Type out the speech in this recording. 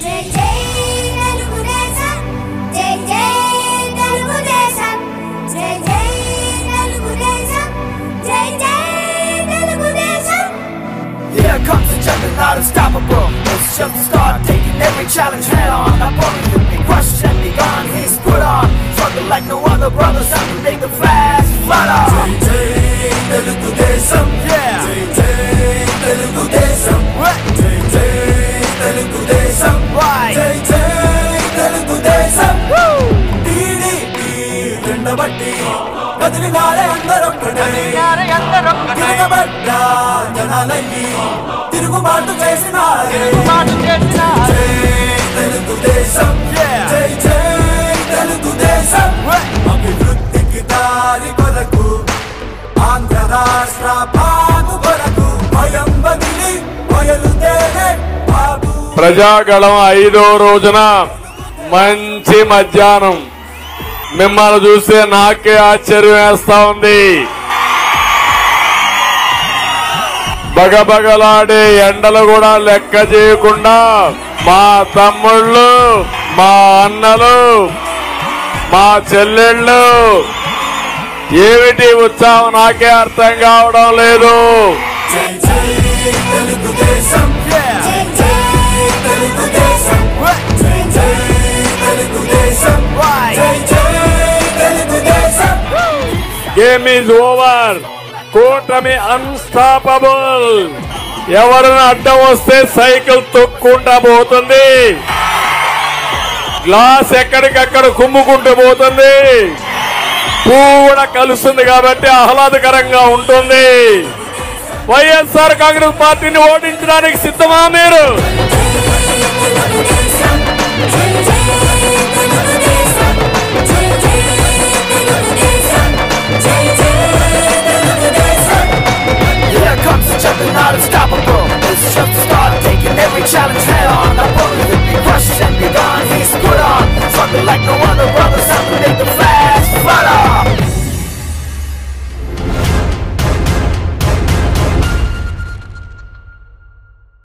జై జై తెలుగుదేశం జై జై తెలుగుదేశం జై జై తెలుగుదేశం జై జై Telugu Desam. Here comes the juggernaut, unstoppable. It's just the start, taking every challenge head on. Opponent will be crushed and be gone. He's put on, struggle like no other brother. Time to make the fast fight on. Jai Jai Telugudesam, yeah. Jai Jai Telugudesam, what? Jai Jai Telugudesam, right? Jai Jai Telugudesam, woo. TDP జెండబట్టి కదిలినారే అందరొక్కడే తిరగబడ్డా జనాలయ్యి తిరుగుబాటు చేసినారే జై తెలుగుదేశం జై జై తెలుగుదేశం అభివృద్ధికి దారి కొరకు ఆంధ్ర రాష్ట్ర బాగు కొరకు భయం బదిలి బయలుదేరే బాబు. ప్రజాగళం 5వ రోజున మంచి మధ్యాహ్నం మిమ్మల్ని చూస్తే నాకే ఆశ్చర్యం వేస్తా ఉంది. బగబగలాడే ఎండలు కూడా లెక్క చేయకుండా మా తమ్ముళ్ళు, మా అన్నలు, మా చెల్లెళ్ళు ఏమిటి ఉత్సాహం నాకే అర్థం కావడం లేదు. జై జై తెలుగుదేశం జై జై తెలుగుదేశం జై జై తెలుగుదేశం జై జై తెలుగుదేశం. Game is over. కూటమి అన్స్టాపబుల్. ఎవరైనా అడ్డం వస్తే సైకిల్ తొక్కుంటా పోతుంది. గ్లాస్ ఎక్కడికక్కడ కుమ్ముకుంటూ పోతుంది. పువ్వు కూడా కలుస్తుంది కాబట్టి ఆహ్లాదకరంగా ఉంటుంది. వైఎస్ఆర్ కాంగ్రెస్ పార్టీని ఓడించడానికి సిద్ధమా మీరు? Not unstoppable. It's just the start, taking every challenge head on. Opponent will be crushed and be gone. He's put on, struggle like no